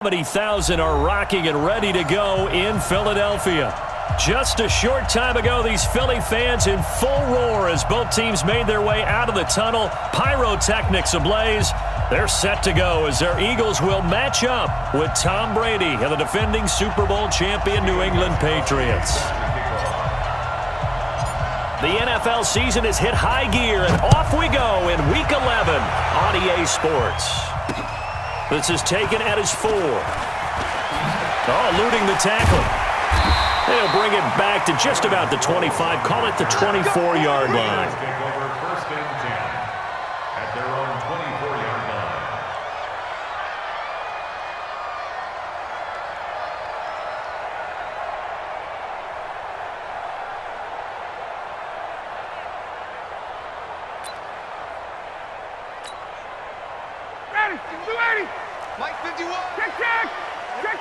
Many thousand are rocking and ready to go in Philadelphia. Just a short time ago, these Philly fans in full roar as both teams made their way out of the tunnel. Pyrotechnics ablaze. They're set to go as their Eagles will match up with Tom Brady and the defending Super Bowl champion New England Patriots. The NFL season has hit high gear, and off we go in Week 11 on EA Sports. This is taken at his 4. Eluding the tackle. They'll bring it back to just about the 25. Call it the 24-yard line. Take over first and 10 at their own 24-yard line. Ready, Mike 51.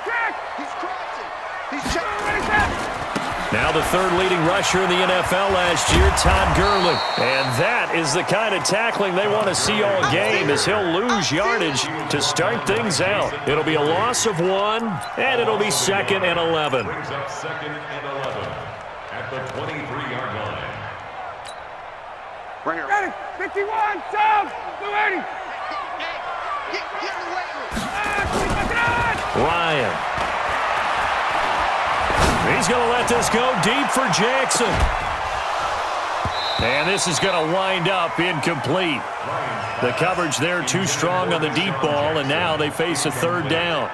Check. He's crossing. He's checking. Now the third leading rusher in the NFL last year, Todd Gurley. And that is the kind of tackling they want to see all game as he'll lose yardage to start things out. It'll be a loss of 1, and it'll be 2nd and 11. Brings up 2nd and 11 at the 23-yard line. Right here. Ready, 51, Tom, 280. Get in the weight room. Ryan. He's going to let this go deep for Jackson. And this is going to wind up incomplete. The coverage there too strong on the deep ball, and now they face a third down.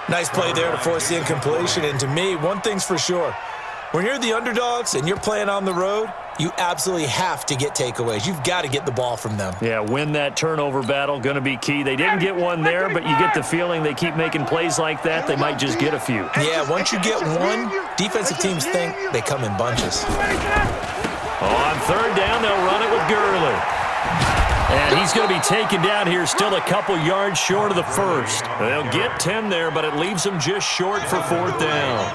Nice play there to force the incompletion. And to me, one thing's for sure. When you're the underdogs and you're playing on the road, you absolutely have to get takeaways. You've got to get the ball from them. Yeah, win that turnover battle, going to be key. They didn't get one there, but you get the feeling they keep making plays like that, they might just get a few. Yeah, once you get one, defensive teams think they come in bunches. On third down, they'll run it with Gurley. And he's going to be taken down here, still a couple yards short of the first. They'll get 10 there, but it leaves them just short for 4th down.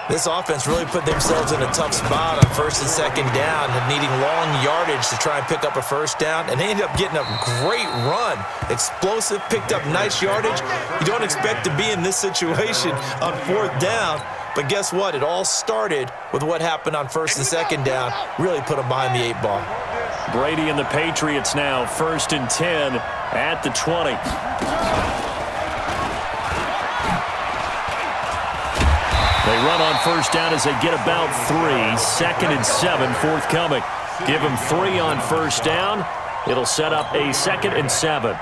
This offense really put themselves in a tough spot on 1st and 2nd down, needing long yardage to try and pick up a first down, and they ended up getting a great run. Explosive, picked up nice yardage. You don't expect to be in this situation on 4th down, but guess what? It all started with what happened on 1st and 2nd down. Really put them behind the 8 ball. Brady and the Patriots now 1st and 10 at the 20. They run on first down as they get about 3. 2nd and 7 forthcoming. Give them 3 on first down. It'll set up a 2nd and 7.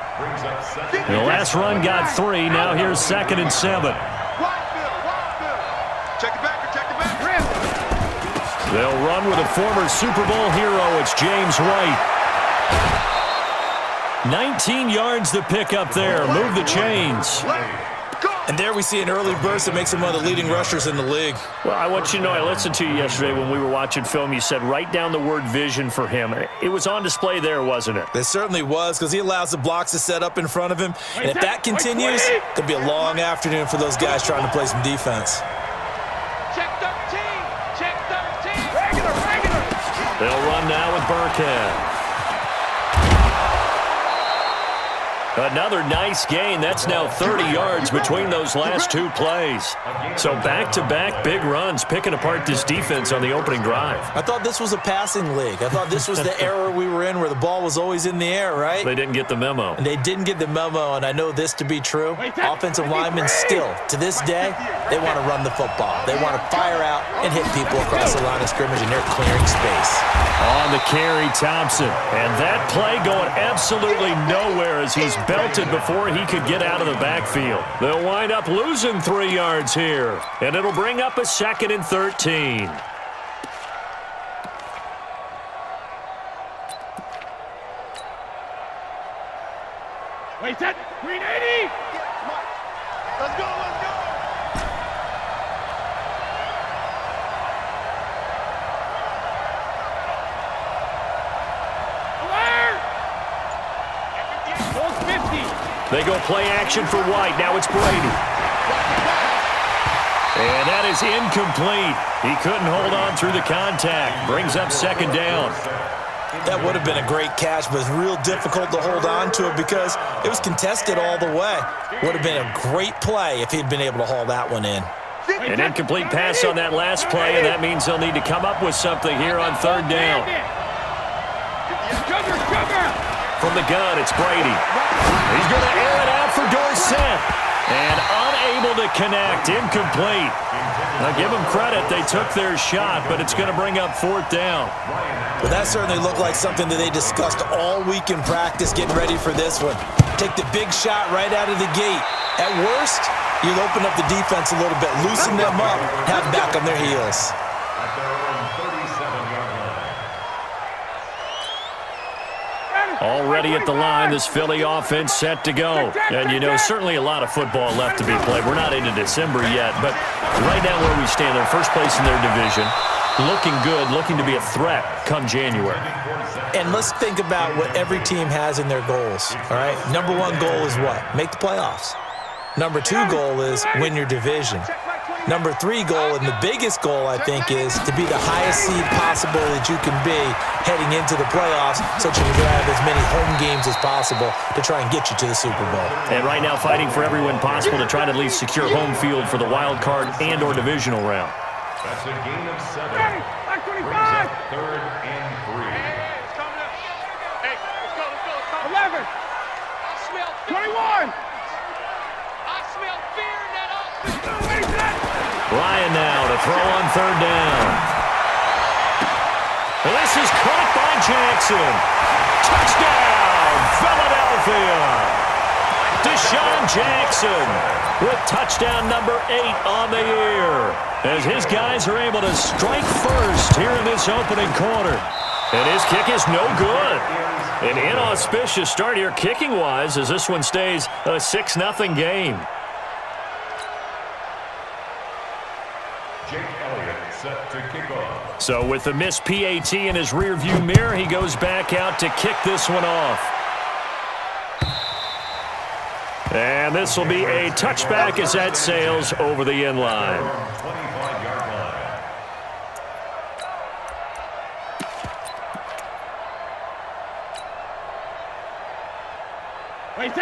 The last run got 3. Now here's 2nd and 7. Check it back. They'll run with a former Super Bowl hero. It's James White. 19 yards to pick up there. Move the chains. And there we see an early burst that makes him one of the leading rushers in the league. Well, I want you to know, I listened to you yesterday when we were watching film. You said write down the word vision for him. It was on display there, wasn't it? It certainly was, because he allows the blocks to set up in front of him. And if that continues, it could be a long afternoon for those guys trying to play some defense. Check 13. Regular. They'll run now with Burkhead. Another nice gain. That's now 30 yards between those last 2 plays. So back-to-back big runs, picking apart this defense on the opening drive. I thought this was a passing league. I thought this was the era we were in where the ball was always in the air, right? They didn't get the memo. And they didn't get the memo, and I know this to be true. Offensive linemen still, to this day, they want to run the football. They want to fire out and hit people across the line of scrimmage, and they're clearing space. On the carry, Thompson. And that play going absolutely nowhere as he's belted before he could get out of the backfield. They'll wind up losing 3 yards here, and it'll bring up a 2nd and 13. Wait, set. Green 80. Let's go. They go play action for White. Now it's Brady. And that is incomplete. He couldn't hold on through the contact. Brings up 2nd down. That would have been a great catch, but real difficult to hold on to it because it was contested all the way. Would have been a great play if he'd been able to haul that one in. An incomplete pass on that last play, and that means they'll need to come up with something here on third down. From the gun, it's Brady. He's going to air it out for Dorsett. And unable to connect, incomplete. Now give them credit, they took their shot, but it's going to bring up fourth down. Well, that certainly looked like something that they discussed all week in practice getting ready for this one. Take the big shot right out of the gate. At worst, you'll open up the defense a little bit, loosen them up, have them back on their heels. At their own 37-yard line. Already at the line, this Philly offense set to go. And, you know, certainly a lot of football left to be played. We're not into December yet, but right now where we stand, they're first place in their division, looking good, looking to be a threat come January. And let's think about what every team has in their goals, all right? Number one goal is what? Make the playoffs. Number two goal is win your division. Number three goal, and the biggest goal, I think, is to be the highest seed possible that you can be heading into the playoffs so that you can have as many home games as possible to try and get you to the Super Bowl. And right now fighting for every win possible to try to at least secure home field for the wild card and or divisional round. That's a gain of 7. Brings up 3rd and 3. Hey, let's go. 11. I smell 21. I smell fear in that offense. Ryan now to throw on third down. This is caught by Jackson. Touchdown, Philadelphia. Deshaun Jackson with touchdown number 8 on the year, as his guys are able to strike first here in this opening quarter. And his kick is no good. An inauspicious start here kicking-wise as this one stays a 6-0 game. Jake Elliott set to kick off. So with the missed PAT in his rearview mirror, he goes back out to kick this one off. And this will be a touchback as that sails over the end line. 25-yard line.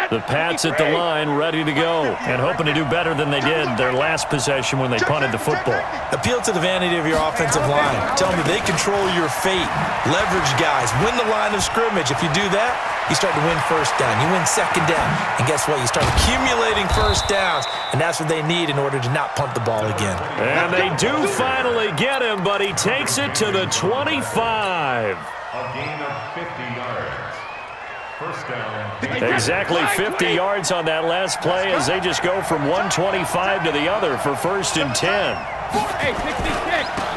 The Pats at the line, ready to go, and hoping to do better than they did their last possession when they punted the football. Appeal to the vanity of your offensive line. Tell them that they control your fate. Leverage guys. Win the line of scrimmage. If you do that, you start to win first down. You win second down. And guess what? You start accumulating first downs, and that's what they need in order to not punt the ball again. And they do finally get him, but he takes it to the 25. A gain of 50 yards. First down. Exactly 50 yards on that last play as they just go from 125 to the other for 1st and 10.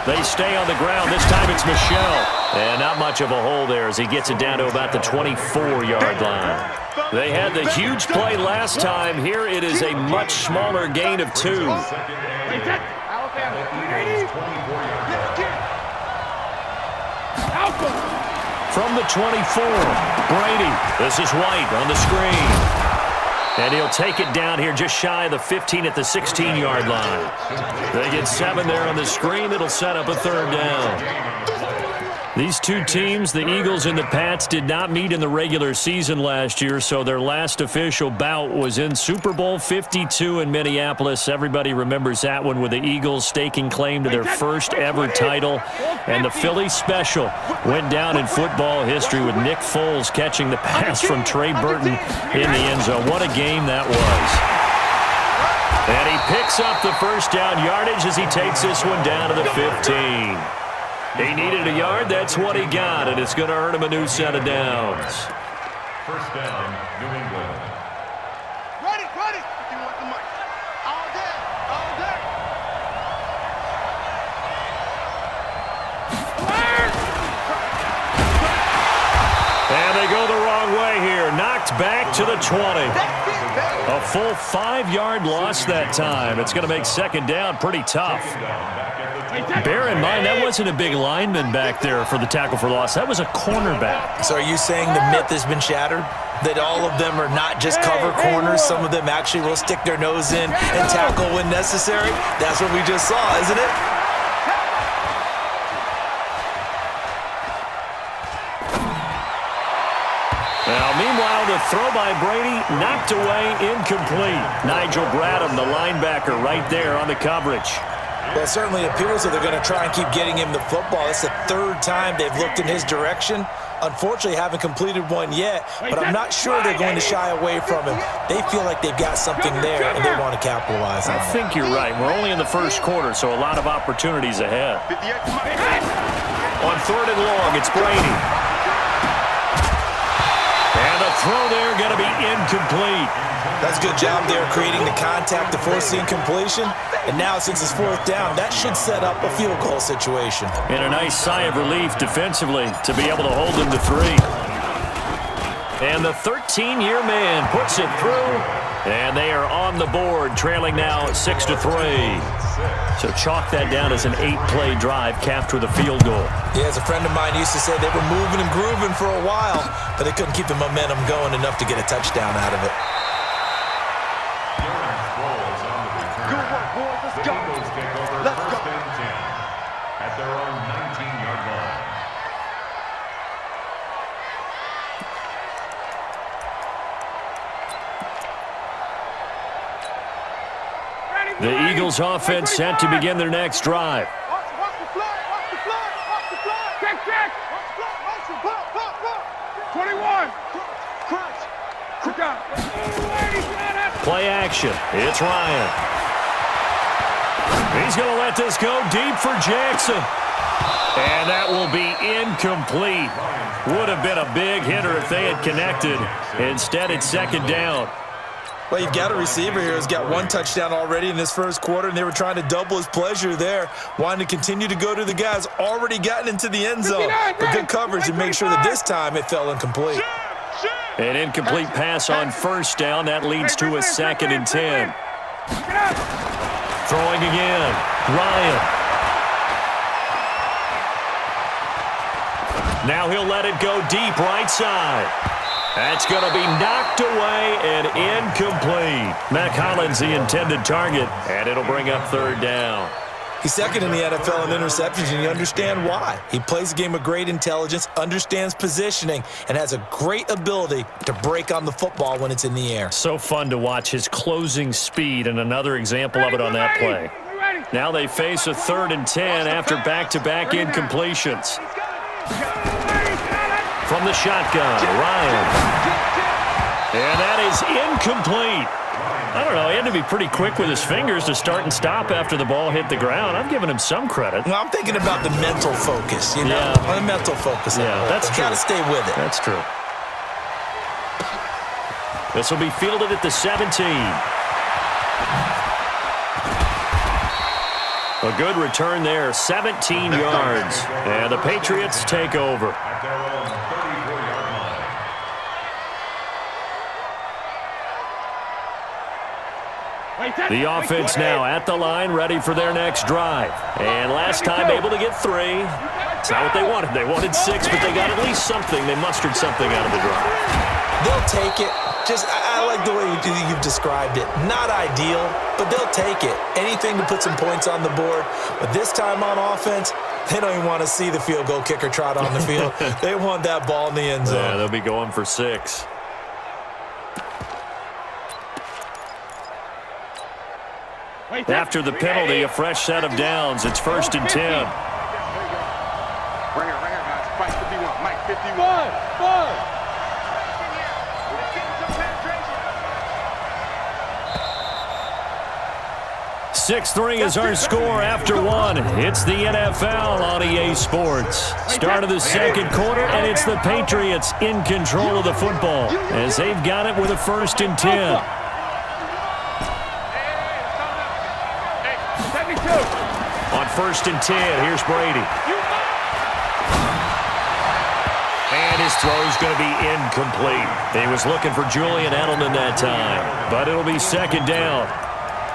They stay on the ground. This time it's Michel. And not much of a hole there as he gets it down to about the 24-yard line. They had the huge play last time. Here it is a much smaller gain of 2. From the 24, Brady. This is White on the screen. And he'll take it down here just shy of the 15 at the 16-yard line. They get 7 there on the screen. It'll set up a third down. These two teams, the Eagles and the Pats, did not meet in the regular season last year, so their last official bout was in Super Bowl 52 in Minneapolis. Everybody remembers that one with the Eagles staking claim to their first ever title. And the Philly special went down in football history with Nick Foles catching the pass from Trey Burton in the end zone. What a game that was. And he picks up the first down yardage as he takes this one down to the 15. He needed a yard. That's what he got, and it's going to earn him a new set of downs. First down, New England. Ready. You want the mic. All day. And they go the wrong way here. Knocked back to the 20. A full 5-yard loss that time. It's going to make second down pretty tough. Bear in mind, that wasn't a big lineman back there for the tackle for loss. That was a cornerback. So are you saying the myth has been shattered? That all of them are not just cover corners? Some of them actually will stick their nose in and tackle when necessary? That's what we just saw, isn't it? the throw by Brady, knocked away, incomplete. Nigel Bradham, the linebacker, right there on the coverage. Well, it certainly appears that they're going to try and keep getting him the football. It's the third time they've looked in his direction. Unfortunately, haven't completed one yet, but I'm not sure they're going to shy away from him. They feel like they've got something there, and they want to capitalize on it. I think you're right. We're only in the first quarter, so a lot of opportunities ahead. On 3rd and long, it's Brady. And the throw there going to be incomplete. That's a good job there creating the contact to force the incompletion. And now, since it's 4th down, that should set up a field goal situation. And a nice sigh of relief defensively to be able to hold them to 3. And the 13-year man puts it through. And they are on the board, trailing now 6-3. So chalk that down as an 8-play drive capped with a field goal. Yeah, as a friend of mine used to say, they were moving and grooving for a while, but they couldn't keep the momentum going enough to get a touchdown out of it. Let's go. 1st and 10 at their own 19-yard line. The Eagles offense set to begin their next drive. Watch the flag, watch the flag, watch the flag. Kick, kick. Watch the flag, watch the flag, block, block. 21. Crunch. Quick out. Play action. It's Ryan. He's going to let this go deep for Jackson. And that will be incomplete. Would have been a big hitter if they had connected. Instead, it's 2nd down. Well, you've got a receiver here who's got 1 touchdown already in this first quarter, and they were trying to double his pleasure there, wanting to continue to go to the guys already gotten into the end zone. But good coverage and make sure that this time it fell incomplete. An incomplete pass on 1st down. That leads to a 2nd and 10. Throwing again. Ryan. Now he'll let it go deep right side. That's going to be knocked away and incomplete. Mac Hollins, the intended target, and it'll bring up 3rd down. He's 2nd in the NFL in interceptions, and you understand why. He plays a game of great intelligence, understands positioning, and has a great ability to break on the football when it's in the air. So fun to watch his closing speed, and another example of it on that play. Now they face a 3rd and 10 after back-to-back incompletions. From the shotgun, Ryan. And that is incomplete. I don't know, he had to be pretty quick with his fingers to start and stop after the ball hit the ground. I'm giving him some credit. Well, I'm thinking about the mental focus, you know? Yeah. The mental focus. Yeah, that's true. Got to stay with it. That's true. This will be fielded at the 17. A good return there, 17 yards. And the Patriots take over. At their own 34-yard line. The offense now at the line, ready for their next drive. And last time able to get 3. It's not what they wanted. They wanted 6, but they got at least something. They mustered something out of the drive. They'll take it. I like the way you've described it. Not ideal, but they'll take it. Anything to put some points on the board. But this time on offense, they don't even want to see the field goal kicker trot on the field. They want that ball in the end zone. Yeah, they'll be going for 6. After the penalty, a fresh set of downs. It's 1st and 10. Right here, guys. Mike 51. Mike 51. 6-3 is our score after 1. It's the NFL on EA Sports. Start of the 2nd quarter, and it's the Patriots in control of the football as they've got it with a 1st and 10. On 1st and 10, here's Brady. And his throw's going to be incomplete. He was looking for Julian Edelman that time, but it'll be 2nd down.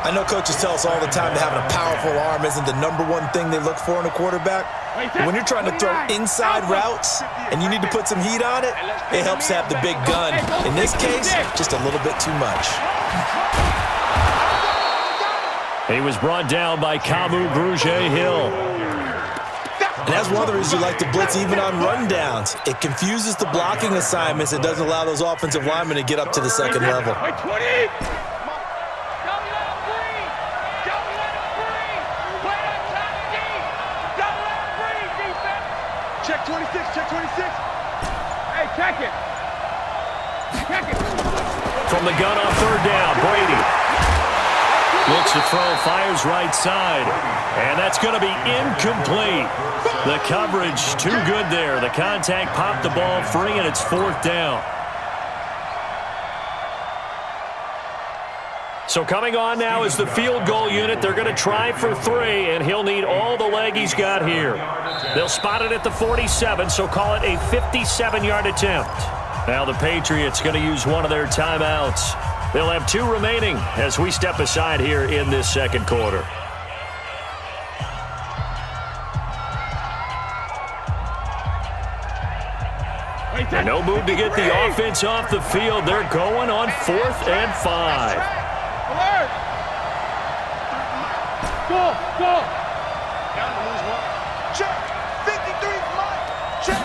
I know coaches tell us all the time that having a powerful arm isn't the #1 thing they look for in a quarterback. But when you're trying to throw inside routes and you need to put some heat on it, it helps to have the big gun. In this case, just a little bit too much. He was brought down by Kamu Grugier-Hill. And that's one of the reasons you like to blitz even on rundowns. It confuses the blocking assignments and doesn't allow those offensive linemen to get up to the second level. Check 26, check 26. Hey, check it. Check it. From the gun on third down, Brady. Looks to throw, fires right side. And that's going to be incomplete. The coverage too good there. The contact popped the ball free, and it's fourth down. So coming on now is the field goal unit. They're going to try for 3, and he'll need all the leg he's got here. They'll spot it at the 47, so call it a 57-yard attempt. Now the Patriots going to use one of their timeouts. They'll have 2 remaining as we step aside here in this second quarter. And no move to get the offense off the field. They're going on 4th and 5. Alert! Go! Down to lose 1. Check! 53 Mike! Check!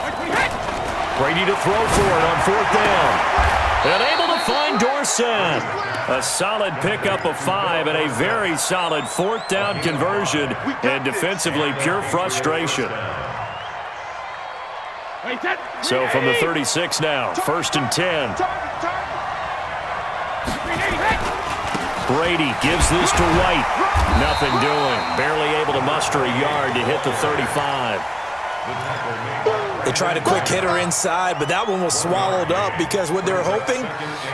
Brady to throw for it on 4th down. And able to find Dorsett. A solid pickup of 5 and a very solid 4th down conversion. And defensively, pure frustration. So from the 36 now, 1st and 10. Brady gives this to White. Nothing doing. Barely able to muster a yard to hit the 35. They tried a quick hitter inside, but that one was swallowed up because what they're hoping,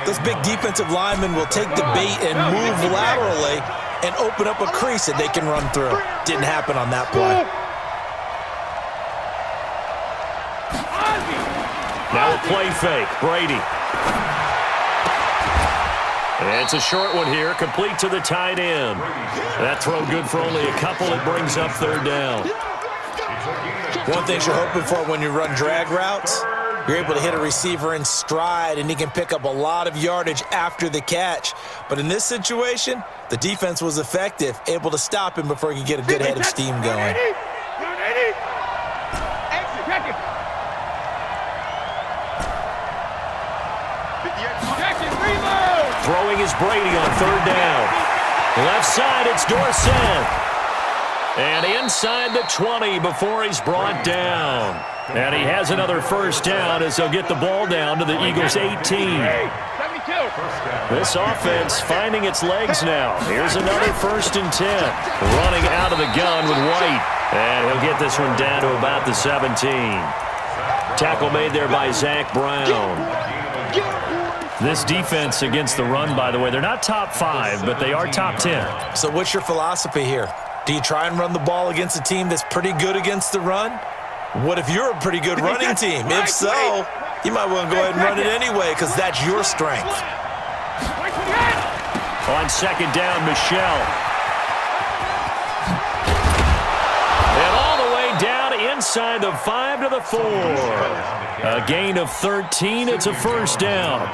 those big defensive linemen will take the bait and move laterally and open up a crease that they can run through. Didn't happen on that play. Now a play fake. Brady. It's a short one here, complete to the tight end. That throw good for only a couple. It brings up 3rd down. One thing you're hoping for when you run drag routes, you're able to hit a receiver in stride, and he can pick up a lot of yardage after the catch. But in this situation, the defense was effective, able to stop him before he could get a good head of steam going. Throwing is Brady on 3rd down. Left side, it's Dorsett. And inside the 20 before he's brought down. And he has another 1st down as they'll get the ball down to the Eagles' 18. This offense finding its legs now. Here's another 1st and 10. Running out of the gun with White. And he'll get this one down to about the 17. Tackle made there by Zach Brown. This defense against the run, by the way, they're not top 5, but they are top 10. So what's your philosophy here? Do you try and run the ball against a team that's pretty good against the run? What if you're a pretty good running team? If so, you might want to go ahead and run it anyway because that's your strength. On 2nd down, Michelle. And all the way down inside the 5 to the 4. A gain of 13. It's a 1st down.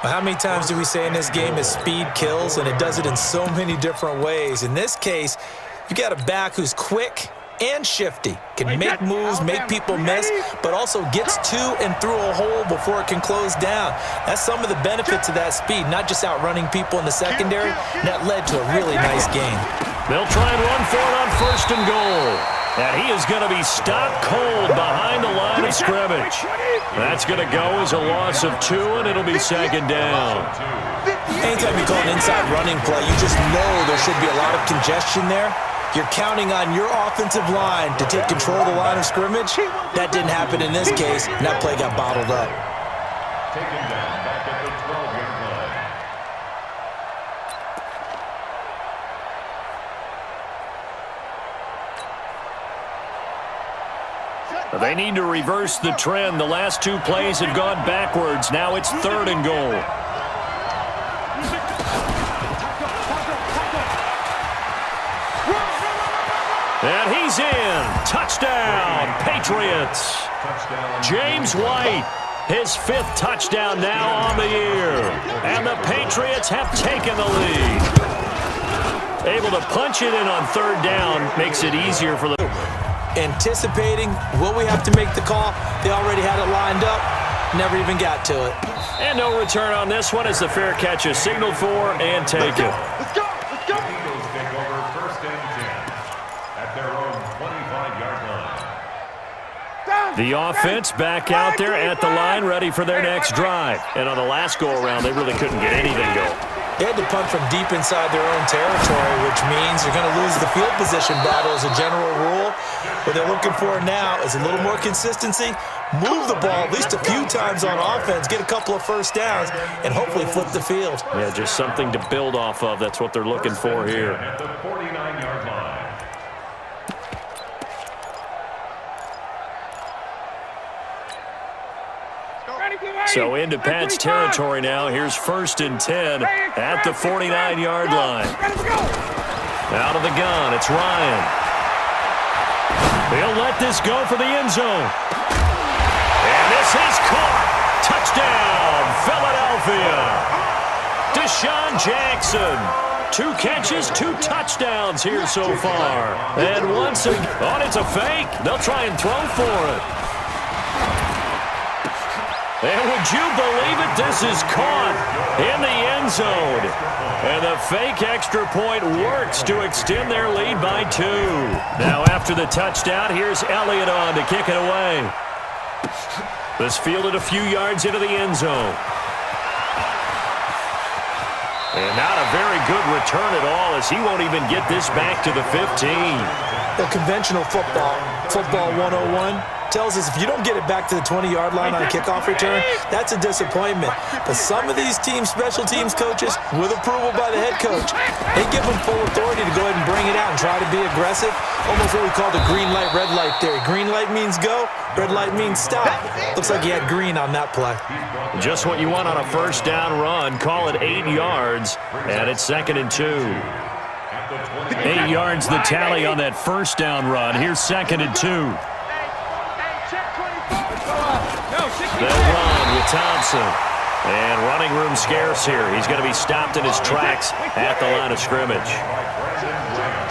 How many times do we say in this game is speed kills, and it does it in so many different ways. In this case, you got a back who's quick and shifty, can make moves, make people miss, but also gets to and through a hole before it can close down. That's some of the benefits of that speed, not just outrunning people in the secondary. That led to a really nice game. They'll try and run for it on 1st and goal. And he is going to be stopped cold behind the line of scrimmage. That's going to go as a loss of 2, and it'll be 2nd down. Anytime you call an inside running play, you just know there should be a lot of congestion there. You're counting on your offensive line to take control of the line of scrimmage. That didn't happen in this case, and that play got bottled up. Taken down back at the 12-yard line. They need to reverse the trend. The last 2 plays have gone backwards. Now it's 3rd and goal. And he's in. Touchdown, Patriots. James White, his 5th touchdown now on the year. And the Patriots have taken the lead. Able to punch it in on 3rd down makes it easier for the... anticipating, will we have to make the call? They already had it lined up, never even got to it. And no return on this one as the fair catch is signaled for and taken. Let's go. Let's go. The Eagles take over 1st and 10 at their own 25-yard line. The offense back out there at the line, ready for their next drive. And on the last go-around, they really couldn't get anything going. They had to punt from deep inside their own territory, which means you're going to lose the field position battle as a general rule. What they're looking for now is a little more consistency, move the ball at least a few times on offense, get a couple of first downs, and hopefully flip the field. Yeah, just something to build off of. That's what they're looking for here. At the 49-yard line. So into Pat's territory now. Here's 1st and 10 at the 49-yard line. Out of the gun, it's Ryan. He'll let this go for the end zone. And this is caught. Touchdown, Philadelphia. Deshaun Jackson. 2 catches, 2 touchdowns here so far. And once again, oh, it's a fake. They'll try and throw for it. And would you believe it? This is caught in the end zone. And the fake extra point works to extend their lead by 2. Now after the touchdown, here's Elliott on to kick it away. This fielded a few yards into the end zone. And not a very good return at all as he won't even get this back to the 15. The conventional football 101, tells us if you don't get it back to the 20-yard line on a kickoff return, that's a disappointment. But some of these teams, special teams coaches, with approval by the head coach, they give them full authority to go ahead and bring it out and try to be aggressive. Almost what we call the green light, red light theory. Green light means go, red light means stop. Looks like he had green on that play. Just what you want on a first down run. Call it 8 yards, and it's 2nd and 2. 8 yards the tally on that first down run. Here's 2nd and 2. They'll run with Thompson. And running room scarce here. He's going to be stopped in his tracks at the line of scrimmage.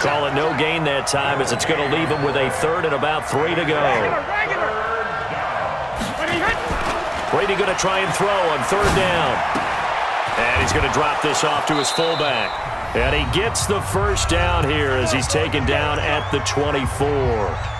Call it no gain that time as it's going to leave him with a 3rd and about 3 to go. Brady going to try and throw on 3rd down. And he's going to drop this off to his fullback. And he gets the first down here as he's taken down at the 24.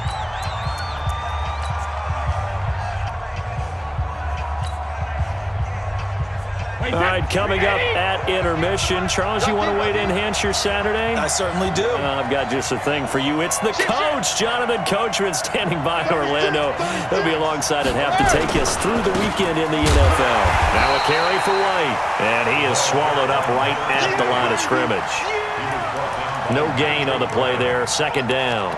All right, coming up at intermission. Charles, you want to wait to enhance your Saturday? I certainly do. I've got just a thing for you. It's the coach, Jonathan Coachman, standing by Orlando. He'll be alongside at half to take us through the weekend in the NFL. Now a carry for White, and he is swallowed up right at the line of scrimmage. No gain on the play there, 2nd down.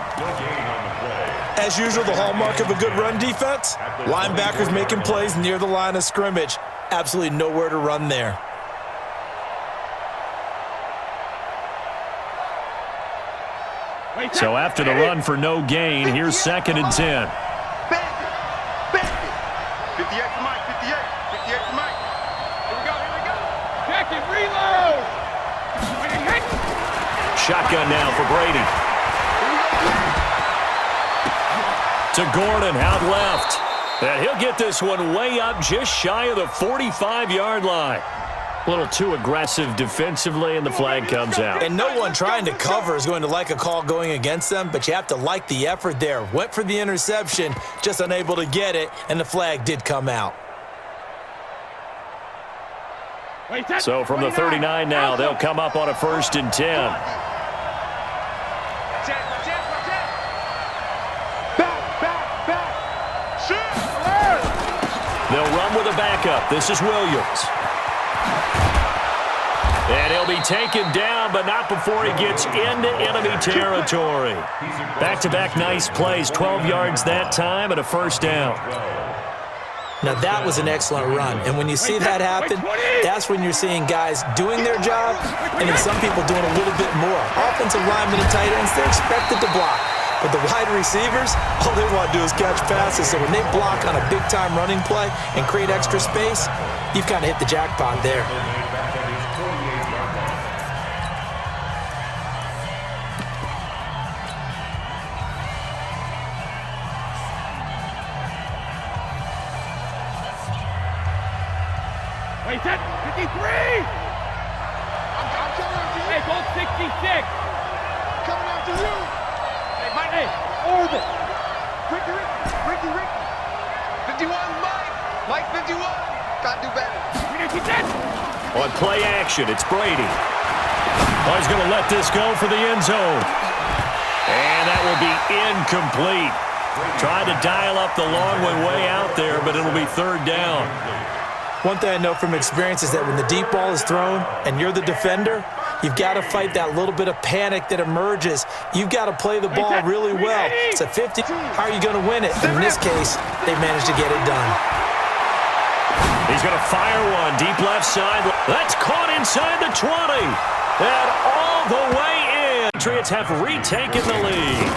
As usual, the hallmark of a good run defense, linebackers making plays near the line of scrimmage. Absolutely nowhere to run there. So after the run for no gain, here's 2nd and 10. 58 to Mike, 58 to Mike. Here we go. Check it, reload. Shotgun now for Brady. To Gordon, out left. And he'll get this one way up just shy of the 45-yard line. A little too aggressive defensively, and the flag comes out. And no one trying to cover is going to like a call going against them, but you have to like the effort there. Went for the interception, just unable to get it, and the flag did come out. So from the 39 now, they'll come up on a 1st and 10. They'll run with a backup. This is Williams. And he'll be taken down, but not before he gets into enemy territory. Back-to-back nice plays, 12 yards that time and a 1st down. Now that was an excellent run, and when you see that happen, that's when you're seeing guys doing their job and then some people doing a little bit more. Offensive linemen and tight ends, they're expected to block. But the wide receivers, all they want to do is catch passes. So when they block on a big-time running play and create extra space, you've kind of hit the jackpot there. Wait, 10, 53! I'm coming after you. Hey, gold 66. Coming after you. Hey, Mike, hey, orbit. Ricky. 51, Mike 51. Gotta do better. On play action, it's Brady. Oh, he's going to let this go for the end zone. And that will be incomplete. Tried to dial up the long way out there, but it'll be third down. One thing I know from experience is that when the deep ball is thrown and you're the defender, you've got to fight that little bit of panic that emerges. You've got to play the ball really well. It's a 50. How are you going to win it? In this case, they managed to get it done. He's going to fire one deep left side. That's caught inside the 20. And all the way in. Patriots have retaken the lead.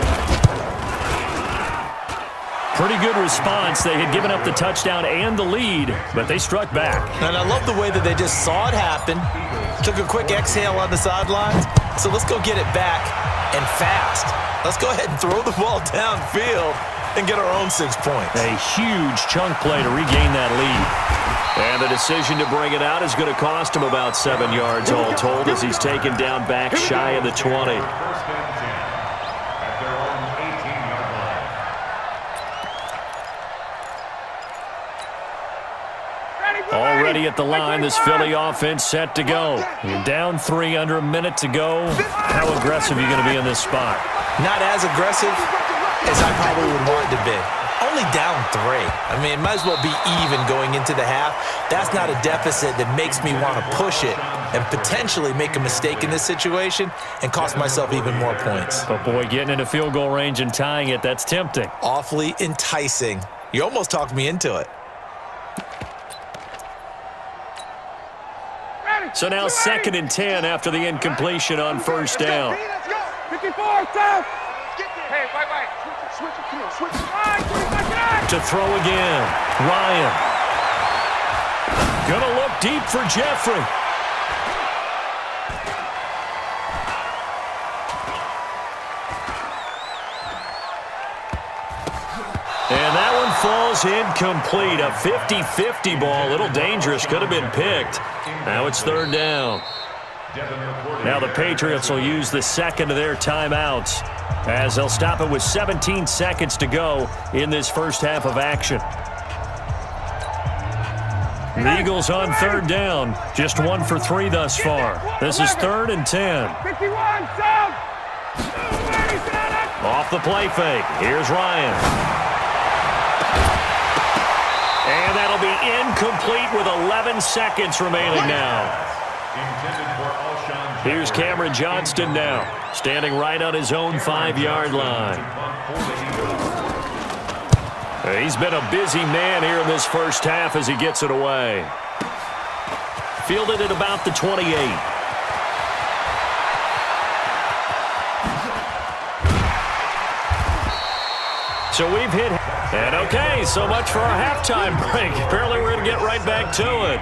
Pretty good response. They had given up the touchdown and the lead, but they struck back. And I love the way that they just saw it happen, took a quick exhale on the sidelines. So let's go get it back and fast. Let's go ahead and throw the ball downfield and get our own 6 points. A huge chunk play to regain that lead. And the decision to bring it out is going to cost him about 7 yards all told as he's taken down back shy of the 20. First and 10 at their own 18-yard line. Already at the line, this Philly offense set to go. You're down 3 under a minute to go. How aggressive are you going to be in this spot? Not as aggressive as I probably would want to be. Only down 3. I mean, it might as well be even going into the half. That's not a deficit that makes me want to push it and potentially make a mistake in this situation and cost myself even more points. But boy, getting into field goal range and tying it, that's tempting. Awfully enticing. You almost talked me into it. So now 2nd and 10 after the incompletion on first down. Let's go. 54, stop. Hey, wait. Switch it. To throw again. Ryan. Gonna look deep for Jeffrey. And that one falls incomplete. A 50-50 ball. A little dangerous. Could have been picked. Now it's third down. Now the Patriots will use the second of their timeouts as they'll stop it with 17 seconds to go in this first half of action. The Eagles on third down. Just 1 for 3 thus far. This is 3rd and 10. 51, south. Off the play fake. Here's Ryan. And that'll be incomplete with 11 seconds remaining now. Here's Cameron Johnston now, standing right on his own 5-yard line. He's been a busy man here in this first half as he gets it away. Fielded at about the 28. So we've hit. And okay, so much for our halftime break. Apparently we're going to get right back to it.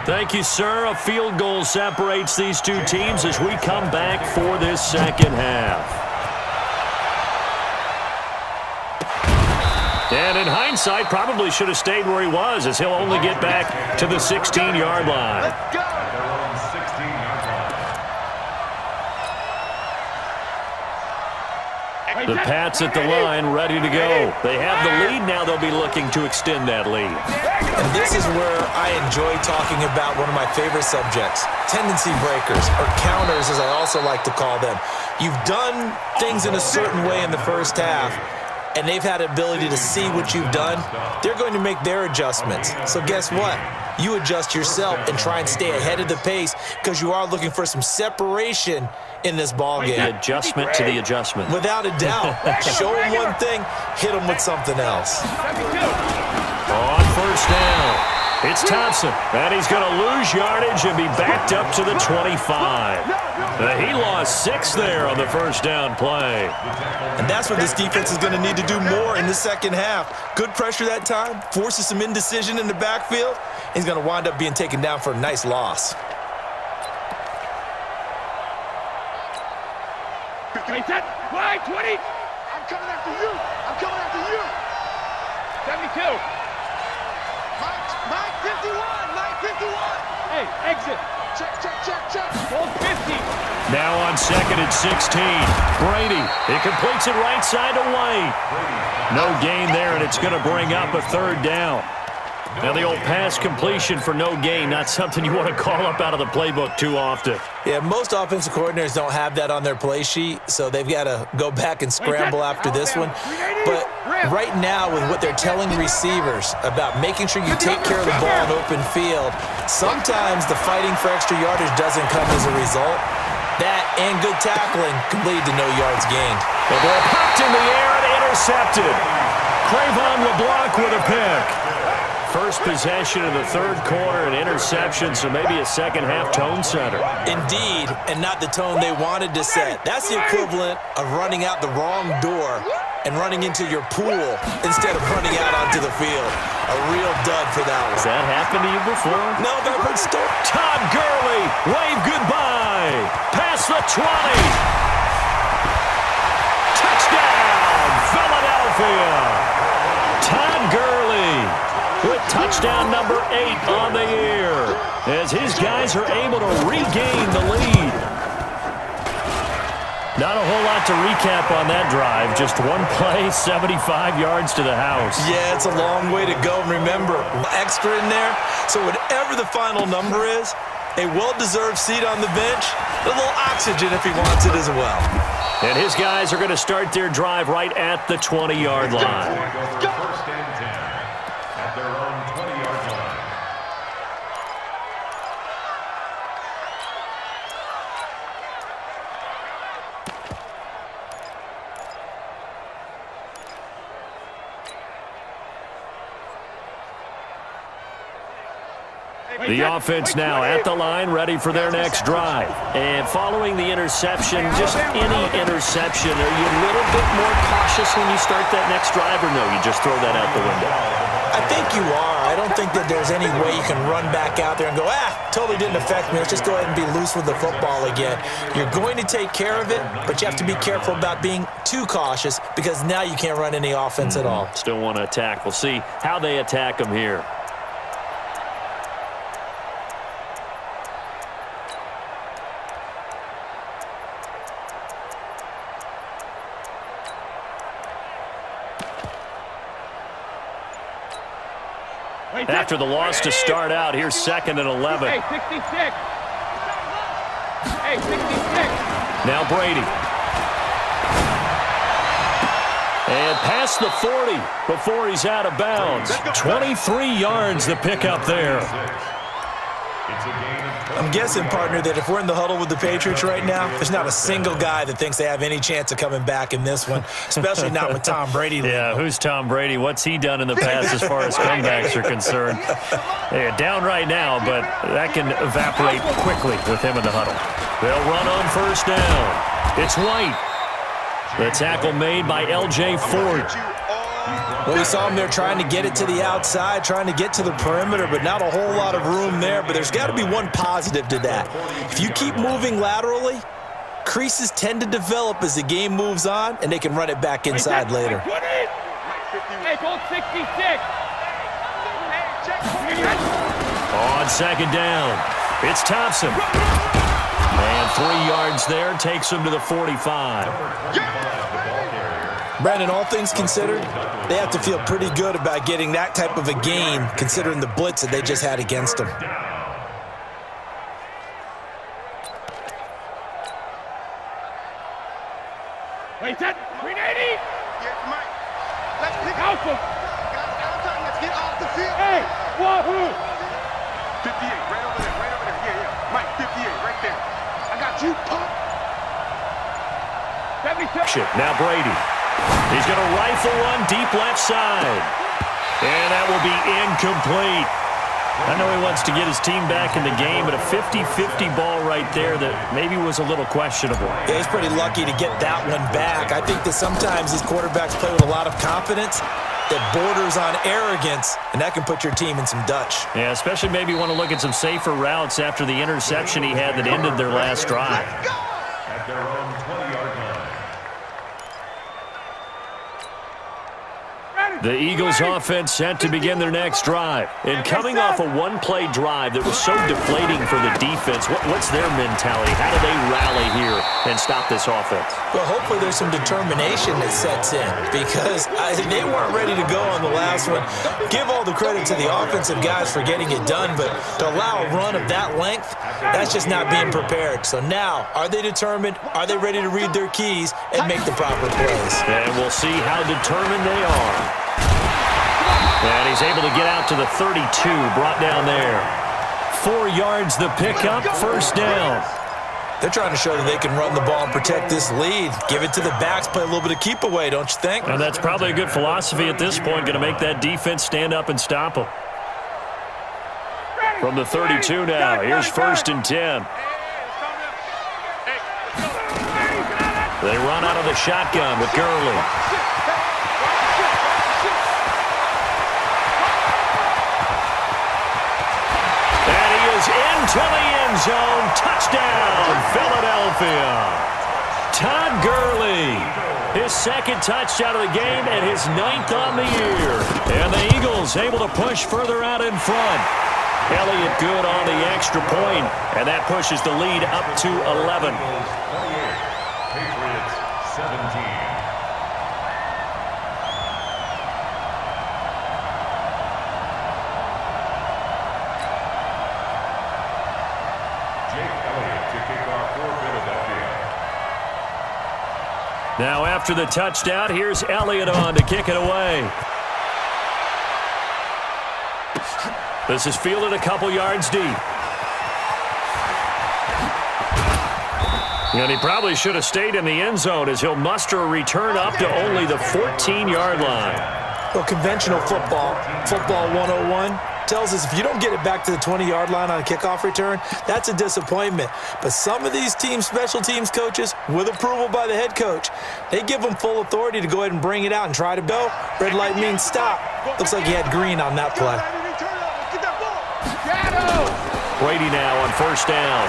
Thank you, sir. A field goal separates these two teams as we come back for this second half. And in hindsight, probably should have stayed where he was as he'll only get back to the 16-yard line. Let's go. The Pats at the line, ready to go. They have the lead now. They'll be looking to extend that lead. And this is where I enjoy talking about one of my favorite subjects, tendency breakers, or counters as I also like to call them. You've done things in a certain way in the first half, and they've had the ability to see what you've done. They're going to make their adjustments. So guess what? You adjust yourself and try and stay ahead of the pace because you are looking for some separation in this ball game. The adjustment to the adjustment. Without a doubt. Show them one thing, hit them with something else. On first down, it's Thompson. And he's going to lose yardage and be backed up to the 25. He lost 6 there on the first down play. And that's what this defense is going to need to do more in the second half. Good pressure that time, forces some indecision in the backfield. He's going to wind up being taken down for a nice loss. Wait, 10, 20. I'm coming after you. 72. Mike's Mike 51, Mike 51. Hey, exit. Check. Hold 50. Now on 2nd and 16. Brady, he completes it right side to White. No gain there, and it's going to bring up a 3rd down. Now the old pass completion for no gain, not something you want to call up out of the playbook too often. Yeah, most offensive coordinators don't have that on their play sheet, so they've got to go back and scramble after this one. But right now, with what they're telling receivers about making sure you take care of the ball in open field, sometimes the fighting for extra yardage doesn't come as a result. That and good tackling can lead to no yards gained. The ball popped in the air and intercepted. Quavo19 with a pick. First possession of the 3rd quarter, an interception, so maybe a second-half tone setter. Indeed, and not the tone they wanted to set. That's the equivalent of running out the wrong door and running into your pool instead of running out onto the field. A real dud for that one. Has that happened to you before? No, but I've heard stories. Todd Gurley, wave goodbye. Past the 20. Touchdown, Philadelphia. Todd Gurley with touchdown number 8 on the year as his guys are able to regain the lead. Not a whole lot to recap on that drive. Just one play, 75 yards to the house. Yeah, it's a long way to go. And remember, extra in there. So whatever the final number is, a well-deserved seat on the bench, a little oxygen if he wants it as well. And his guys are going to start their drive right at the 20-yard line. First and 10 at their own 20-yard line. The offense now at the line, ready for their next drive. And following the interception, just any interception, are you a little bit more cautious when you start that next drive, or no, you just throw that out the window? I think you are. I don't think that there's any way you can run back out there and go, totally didn't affect me. Let's just go ahead and be loose with the football again. You're going to take care of it, but you have to be careful about being too cautious because now you can't run any offense at all. Still want to attack. We'll see how they attack them here. After the loss to start out, here's 2nd and 11. Hey, 66. Hey, 66. Now Brady. And past the 40 before he's out of bounds. 23 yards the pickup there. I'm guessing, partner, that if we're in the huddle with the Patriots right now, there's not a single guy that thinks they have any chance of coming back in this one, especially not with Tom Brady. Yeah, who's Tom Brady? What's he done in the past as far as comebacks are concerned? They're down right now, but that can evaporate quickly with him in the huddle. They'll run on first down. It's White. The tackle made by L.J. Ford. Well, we saw him there trying to get it to the outside, trying to get to the perimeter, but not a whole lot of room there. But there's got to be one positive to that. If you keep moving laterally, creases tend to develop as the game moves on, and they can run it back inside later. Hey, goal 66. On 2nd down, it's Thompson. And 3 yards there takes him to the 45. Brandon, all things considered, they have to feel pretty good about getting that type of a gain considering the blitz that they just had against them. Wait, that 380. Yeah, Mike. Let's pick Out them. Let's get off the field. Hey, wahoo. 58, right over there, right over there. Yeah. Mike, 58, right there. I got you, pump. 72. Now Brady. He's going to rifle one deep left side. And that will be incomplete. I know he wants to get his team back in the game, but a 50-50 ball right there that maybe was a little questionable. Yeah, he's pretty lucky to get that one back. I think that sometimes these quarterbacks play with a lot of confidence that borders on arrogance, and that can put your team in some Dutch. Yeah, especially maybe want to look at some safer routes after the interception he had that ended their last drive. At their own 20-yard line. The Eagles offense set to begin their next drive. And coming off a one-play drive that was so deflating for the defense, what's their mentality? How do they rally here and stop this offense? Well, hopefully there's some determination that sets in because they weren't ready to go on the last one. Give all the credit to the offensive guys for getting it done, but to allow a run of that length, that's just not being prepared. So now, are they determined? Are they ready to read their keys and make the proper plays? And we'll see how determined they are. And he's able to get out to the 32, brought down there. 4 yards the pickup, first down. They're trying to show that they can run the ball and protect this lead. Give it to the backs, play a little bit of keep away, don't you think? And that's probably a good philosophy at this point, going to make that defense stand up and stop them. From the 32 now, here's 1st and 10. They run out of the shotgun with Gurley. Into the end zone, touchdown, Philadelphia. Todd Gurley, his 2nd touchdown of the game and his 9th on the year. And the Eagles able to push further out in front. Elliott good on the extra point, and that pushes the lead up to 11. Patriots 17. Now after the touchdown, here's Elliott on to kick it away. This is fielded a couple yards deep. And he probably should have stayed in the end zone as he'll muster a return up to only the 14-yard line. Well, conventional football 101, tells us if you don't get it back to the 20-yard line on a kickoff return, that's a disappointment. But some of these special teams coaches, with approval by the head coach, they give them full authority to go ahead and bring it out and try to go. Red light means stop. Looks like he had green on that play. Brady now on 1st down.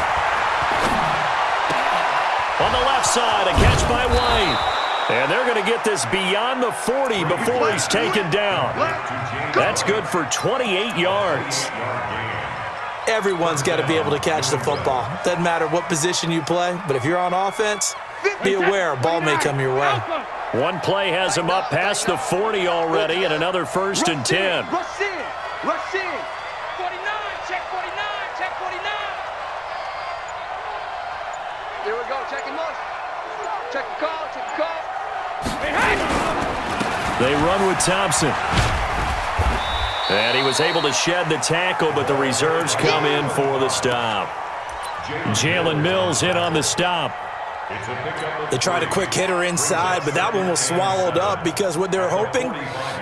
On the left side, a catch by White. And they're going to get this beyond the 40 before he's taken down. That's good for 28 yards. Everyone's got to be able to catch the football. Doesn't matter what position you play, but if you're on offense, be aware a ball may come your way. One play has him up past the 40 already, and another 1st and 10. Rush in. 49, check 49, check 49. Here we go, check him up. Check the call, check the call. They run with Thompson. And he was able to shed the tackle, but the reserves come in for the stop. Jalen Mills in on the stop. They tried a quick hitter inside, but that one was swallowed up because what they're hoping,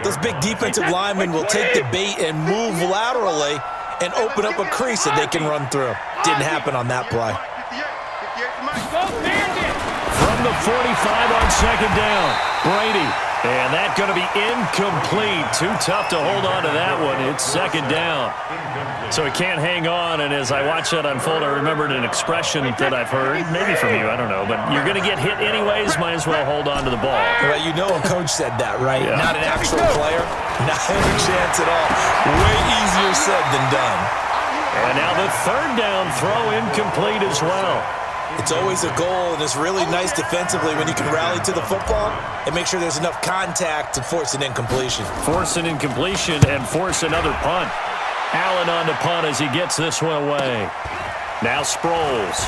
those big defensive linemen will take the bait and move laterally and open up a crease that they can run through. Didn't happen on that play. From the 45 on 2nd down, Brady. And that's going to be incomplete. Too tough to hold on to that one. It's 2nd down. So he can't hang on, and as I watch that unfold, I remembered an expression that I've heard, maybe from you, I don't know, but you're going to get hit anyways, might as well hold on to the ball. Well, you know a coach said that, right? Yeah. Not an actual player. Not a chance at all. Way easier said than done. And now the 3rd down throw incomplete as well. It's always a goal, and it's really nice defensively when you can rally to the football and make sure there's enough contact to force an incompletion. Force an incompletion and force another punt. Allen on the punt as he gets this one away. Now Sproles.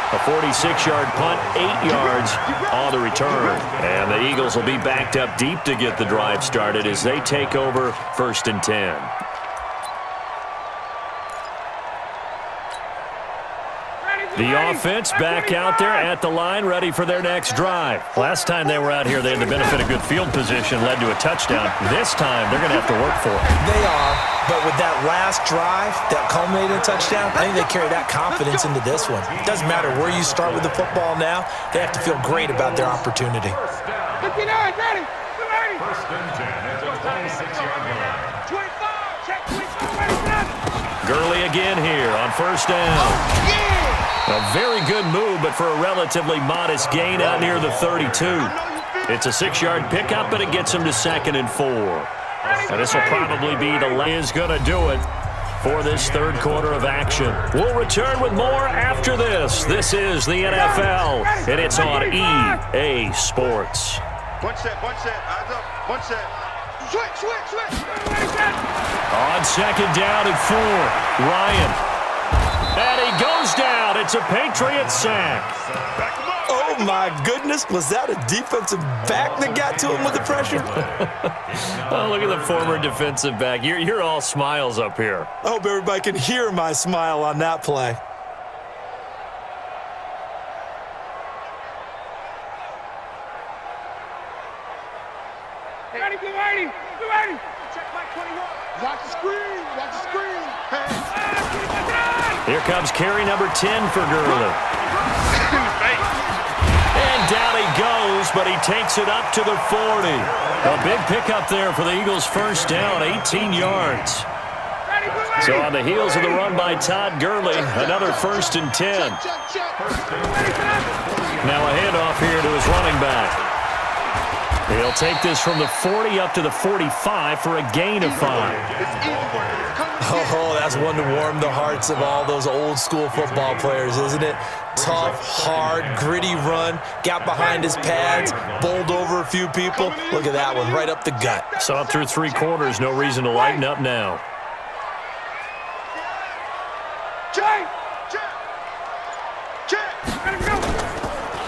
A 46-yard punt, 8 yards on the return. And the Eagles will be backed up deep to get the drive started as they take over 1st and 10. The offense back out there at the line, ready for their next drive. Last time they were out here, they had the benefit of good field position, led to a touchdown. This time, they're going to have to work for it. They are, but with that last drive that culminated in a touchdown, I think they carry that confidence into this one. It doesn't matter where you start with the football now. They have to feel great about their opportunity. 59, ready. 1st and 10 at the 26-yard line. 25, check 25, ready. Gurley again here on 1st down. A very good move, but for a relatively modest gain out near the 32. It's a 6-yard pickup, and it gets him to 2nd and 4. And this will probably be the last. Is going to do it for this third quarter of action. We'll return with more after this. This is the NFL, and it's on EA Sports. Bunch set, eyes up, bunch set. Switch. On 2nd down and 4, Ryan. And he goes down. It's a Patriot sack. Oh, my goodness. Was that a defensive back that got to him with the pressure? Oh, look at the former defensive back. You're all smiles up here. I hope everybody can hear my smile on that play. Ready. Check my 21. Watch the screen. Here comes carry number 10 for Gurley. And down he goes, but he takes it up to the 40. A big pickup there for the Eagles' first down, 18 yards. So on the heels of the run by Todd Gurley, another 1st and 10. Now a handoff here to his running back. He'll take this from the 40 up to the 45 for a gain of 5. Oh, that's one to warm the hearts of all those old school football players, isn't it? Tough, hard, gritty run, got behind his pads, bowled over a few people. Look at that one, right up the gut. Saw it through 3 quarters, no reason to lighten up now.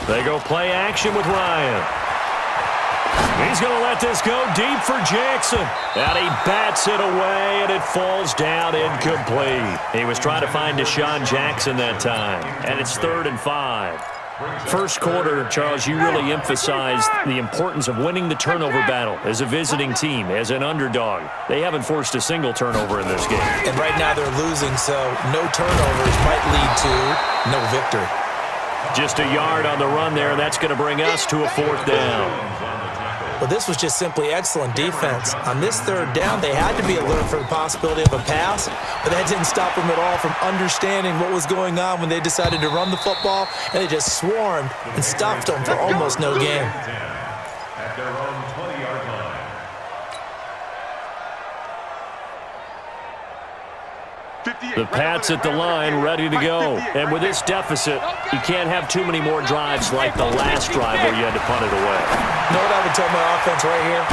They go play action with Ryan. He's going to let this go deep for Jackson. And he bats it away, and it falls down incomplete. He was trying to find Deshaun Jackson that time. And it's 3rd and 5. First quarter, Charles, you really emphasized the importance of winning the turnover battle as a visiting team, as an underdog. They haven't forced a single turnover in this game. And right now they're losing, so no turnovers might lead to no victory. Just a yard on the run there. That's going to bring us to a 4th down. Well, this was just simply excellent defense. On this 3rd down, they had to be alert for the possibility of a pass, but that didn't stop them at all from understanding what was going on when they decided to run the football, and they just swarmed and stuffed them for almost no gain. At their own 20-yard line. The Pats at the line, ready to go. And with this deficit, you can't have too many more drives like the last drive where you had to punt it away. You know what I would tell my offense right here?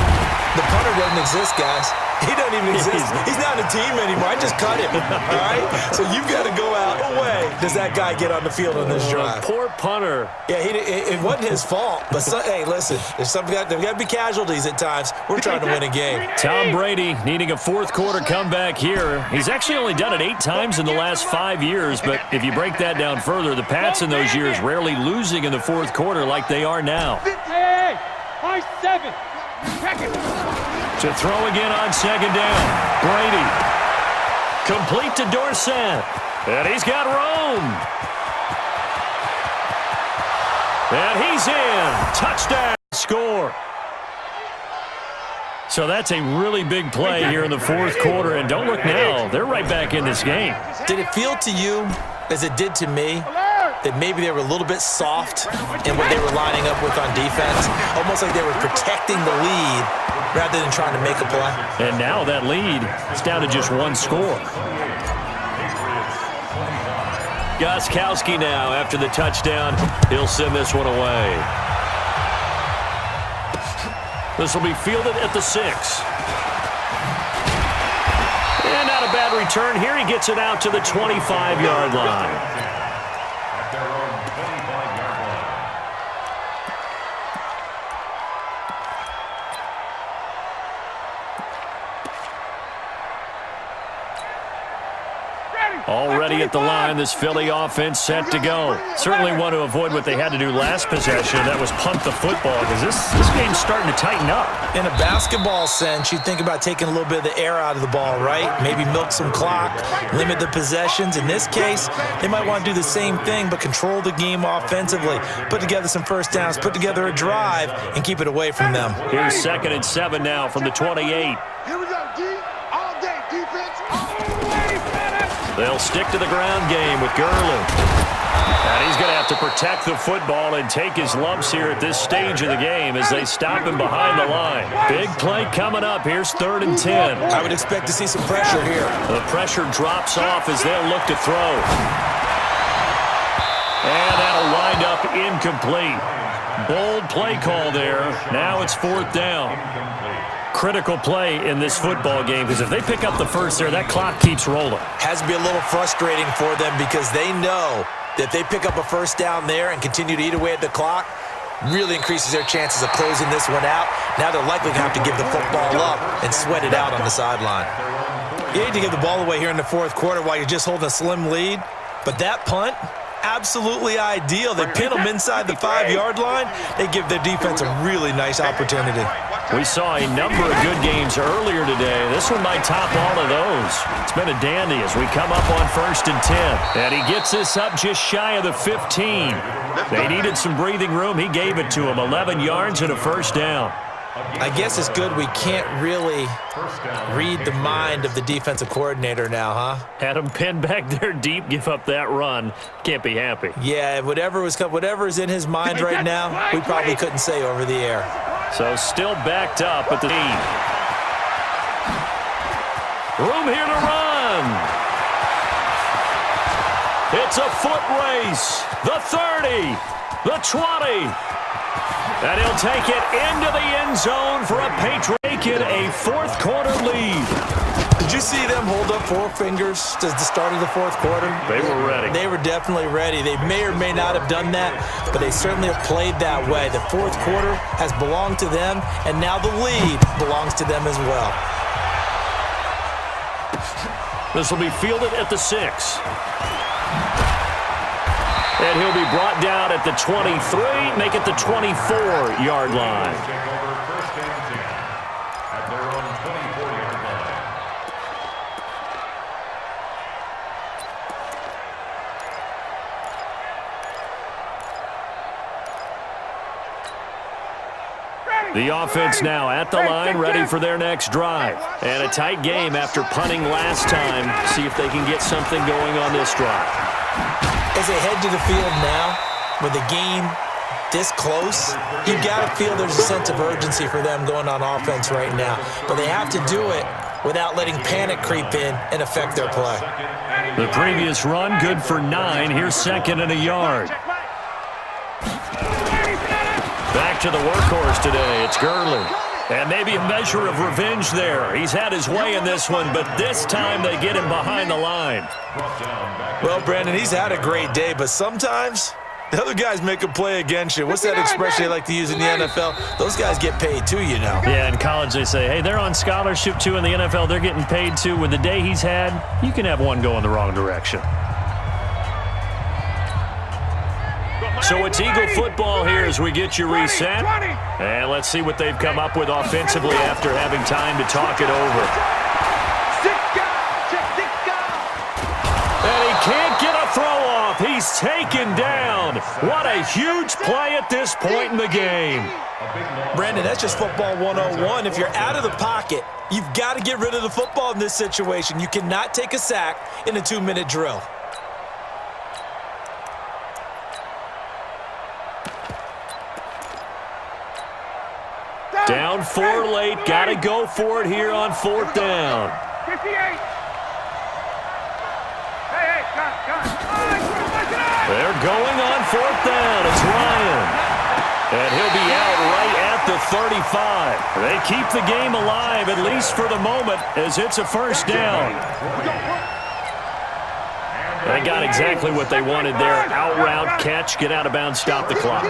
The punter doesn't exist, guys. He doesn't even exist. He's not a team anymore. I just cut him, all right? So you've got to go out. No way does that guy get on the field on this drive. Poor punter. Yeah, it wasn't his fault. But, hey, listen, there's got to be casualties at times. We're trying to win a game. Tom Brady needing a 4th quarter comeback here. He's actually only done it 8 times in the last 5 years, but if you break that down further, the Pats in those years rarely losing in the 4th quarter like they are now. Hey, high 7. Check it. To throw again on 2nd down. Brady. Complete to Dorsett. And he's got room. And he's in. Touchdown. Score. So that's a really big play here in the 4th quarter. And don't look now. They're right back in this game. Did it feel to you, as it did to me, that maybe they were a little bit soft in what they were lining up with on defense? Almost like they were protecting the lead rather than trying to make a play. And now that lead is down to just 1 score. Gostkowski now after the touchdown. He'll send this one away. This will be fielded at the 6. And not a bad return here. He gets it out to the 25-yard line. At their own 25-yard line. Already at the line, this Philly offense set to go. Certainly want to avoid what they had to do last possession. That was punt the football, because this game's starting to tighten up. In a basketball sense, you think about taking a little bit of the air out of the ball, right? Maybe milk some clock, limit the possessions. In this case, they might want to do the same thing, but control the game offensively. Put together some first downs, put together a drive, and keep it away from them. Here's 2nd and 7 now from the 28. Here we go, D. All day defense. They'll stick to the ground game with Gurley. And he's going to have to protect the football and take his lumps here at this stage of the game as they stop him behind the line. Big play coming up. Here's 3rd and 10. I would expect to see some pressure here. The pressure drops off as they'll look to throw. And that'll wind up incomplete. Bold play call there. Now it's 4th down. Critical play in this football game because if they pick up the first there, that clock keeps rolling. Has to be a little frustrating for them because they know that if they pick up a first down there and continue to eat away at the clock, really increases their chances of closing this one out. Now they're likely going to have to give the football up and sweat it out on the sideline. You hate to give the ball away here in the 4th quarter while you're just holding a slim lead, but that punt, absolutely ideal. They pin them inside the 5-yard line. They give their defense a really nice opportunity. We saw a number of good games earlier today. This one might top all of those. It's been a dandy as we come up on 1st and 10. And he gets this up just shy of the 15. They needed some breathing room. He gave it to them. 11 yards and a first down. I guess it's good we can't really read the mind of the defensive coordinator now, huh? Had him pinned back there deep, give up that run. Can't be happy. Yeah, whatever is in his mind right now, we probably couldn't say over the air. So still backed up at the team. Room here to run. It's a foot race. The 30, the 20. And he'll take it into the end zone for a Patriot, making a 4th quarter lead. Did you see them hold up 4 fingers to the start of the 4th quarter? They were ready. They were definitely ready. They may or may not have done that, but they certainly have played that way. The 4th quarter has belonged to them, and now the lead belongs to them as well. This will be fielded at the 6. And he'll be brought down at the 23, make it the 24-yard line. Take over 1st and 10 at their own 24-yard line. The offense now at the line, ready for their next drive. And a tight game after punting last time. See if they can get something going on this drive. As they head to the field now, with the game this close, you've got to feel there's a sense of urgency for them going on offense right now. But they have to do it without letting panic creep in and affect their play. The previous run, good for 9. Here's 2nd and a yard. Back to the workhorse today. It's Gurley. And maybe a measure of revenge there. He's had his way in this one, but this time they get him behind the line. Well, Brandon, he's had a great day, but sometimes the other guys make a play against you. What's that expression they like to use in the NFL? Those guys get paid too, you know. Yeah, in college they say, hey, they're on scholarship too. In the NFL, they're getting paid too. With the day he's had, you can have one go in the wrong direction. So it's Eagle football here as we get you reset. And let's see what they've come up with offensively after having time to talk it over. And he can't get a throw off. He's taken down. What a huge play at this point in the game. Brandon, that's just football 101. If you're out of the pocket, you've got to get rid of the football in this situation. You cannot take a sack in a 2-minute drill. Down 4 late. Got to go for it here on 4th down. 58. They're going on 4th down. It's Ryan. And he'll be out right at the 35. They keep the game alive, at least for the moment, as it's a first down. They got exactly what they wanted there. Out route, catch, get out of bounds, stop the clock.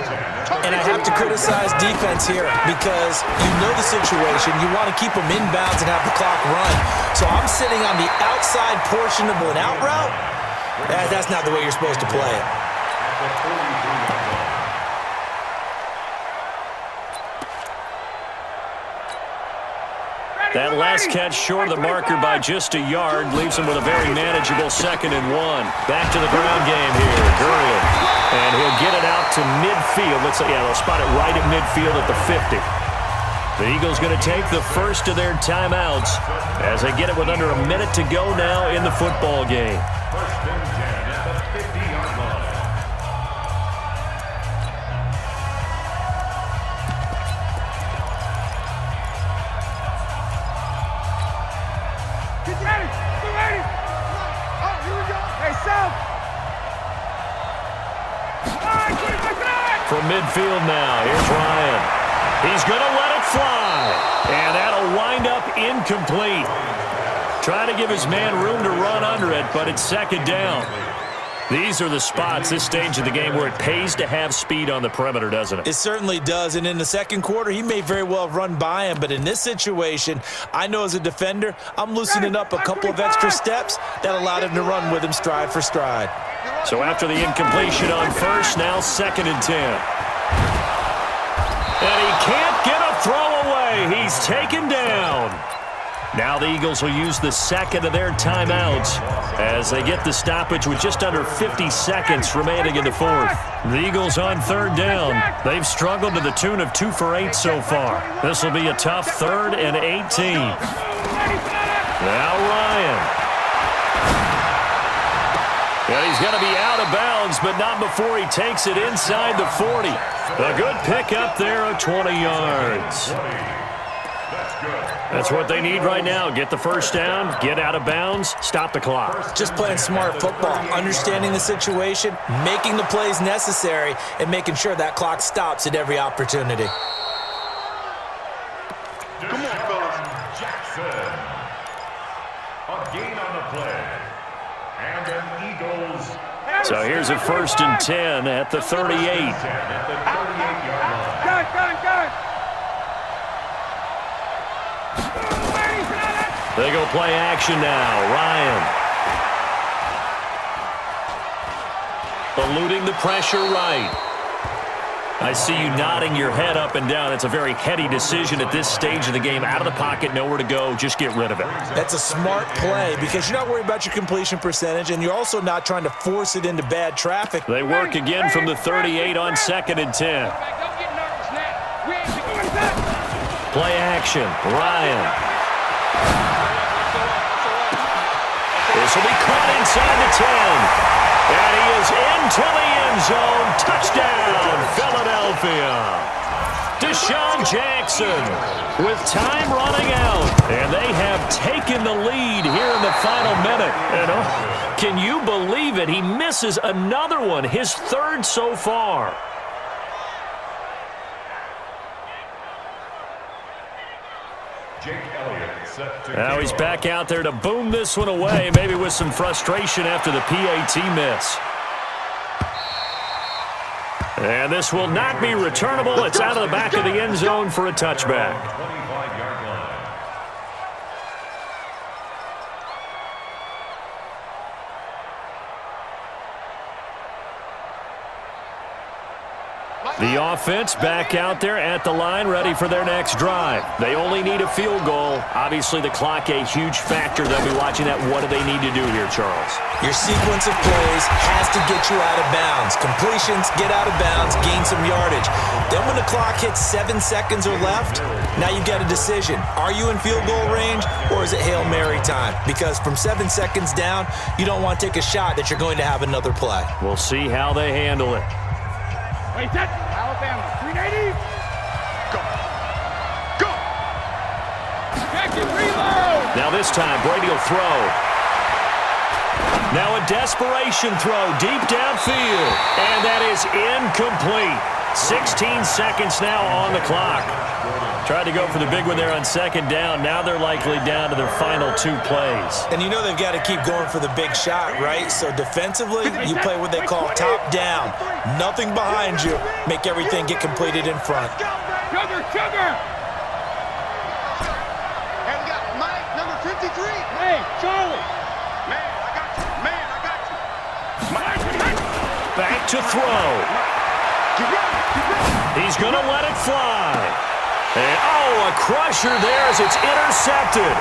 And I have to criticize defense here because you know the situation. You want to keep them inbounds and have the clock run. So I'm sitting on the outside portion of an out route. That's not the way you're supposed to play it. That last catch short of the marker by just a yard leaves him with a very manageable 2nd and 1. Back to the ground game here. Gurley. And he'll get it out to midfield. They'll spot it right at midfield at the 50. The Eagles going to take the first of their timeouts as they get it with under a minute to go now in the football game. First and 10 at the 50-yard line. Get ready! Get ready! Oh, here we go! Hey, South! From midfield now, here's Ryan. He's going to let it fly. And that'll wind up incomplete. Trying to give his man room to run under it, but it's second down. These are the spots, this stage of the game, where it pays to have speed on the perimeter, doesn't it? It certainly does, and in the second quarter, he may very well have run by him, but in this situation, I know as a defender, I'm loosening up a couple of extra steps that allowed him to run with him stride for stride. So after the incompletion on first, now second and 10. And he can't get a throw away. He's taken down. Now the Eagles will use the second of their timeouts as they get the stoppage with just under 50 seconds remaining in the fourth. The Eagles on third down. They've struggled to the tune of 2 for 8 so far. This will be a tough 3rd and 18. Now Ryan. And he's going to be out of bounds, but not before he takes it inside the 40. A good pickup there of 20 yards. That's what they need right now. Get the first down, get out of bounds, stop the clock. Just playing smart football, understanding the situation, making the plays necessary, and making sure that clock stops at every opportunity. Come on, fellas. Jackson. A gain on the play. And an Eagles. So here's a 1st and 10 at the 38. At the 38-yard line. Gun! They go play action now. Ryan. Eluding the pressure right. I see you nodding your head up and down. It's a very heady decision at this stage of the game. Out of the pocket, nowhere to go. Just get rid of it. That's a smart play because you're not worried about your completion percentage, and you're also not trying to force it into bad traffic. They work again from the 38 on 2nd and 10. Play action. Ryan. This will be caught inside the 10. And he is into the end zone. Touchdown, Philadelphia. Deshaun Jackson with time running out. And they have taken the lead here in the final minute. And can you believe it? He misses another one, his 3rd so far. Now he's back out there to boom this one away, maybe with some frustration after the PAT miss. And this will not be returnable. It's out of the back of the end zone for a touchback. 25-yard line. The offense back out there at the line, ready for their next drive. They only need a field goal. Obviously, the clock a huge factor. They'll be watching that. What do they need to do here, Charles? Your sequence of plays has to get you out of bounds. Completions, get out of bounds, gain some yardage. Then when the clock hits 7 seconds or left, now you've got a decision. Are you in field goal range, or is it Hail Mary time? Because from 7 seconds down, you don't want to take a shot that you're going to have another play. We'll see how they handle it. Wait, that Alabama, 380. Go. Jackson, reload. Now this time, Brady will throw. Now a desperation throw deep downfield. And that is incomplete. 16 seconds now on the clock. Tried to go for the big one there on 2nd down. Now they're likely down to their final 2 plays. And you know they've got to keep going for the big shot, right? So defensively, you play what they call top down. Nothing behind you. Make everything get completed in front. Sugar! Hey, we got Mike, number 53. Hey, Charlie! Man, I got you. Back to throw. He's going to let it fly. And, a crusher there as it's intercepted.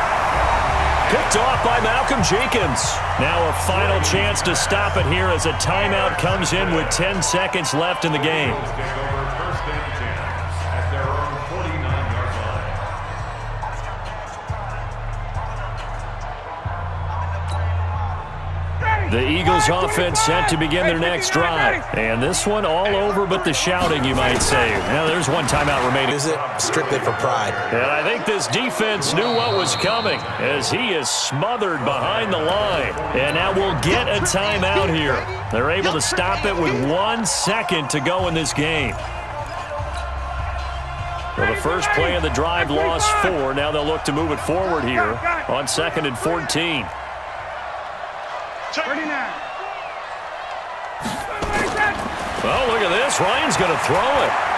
Picked off by Malcolm Jenkins. Now a final chance to stop it here as a timeout comes in with 10 seconds left in the game. Take over 1st and 10 at their own 49-yard line. The Eagles offense set to begin their next drive. And this one all over but the shouting, you might say. Now, there's one timeout remaining. Is it strictly for pride? And I think this defense knew what was coming as he is smothered behind the line. And now we'll get a timeout here. They're able to stop it with 1 second to go in this game. Well, the first play of the drive lost 4. Now they'll look to move it forward here on 2nd and 14. 39. Well, look at this. Ryan's going to throw it.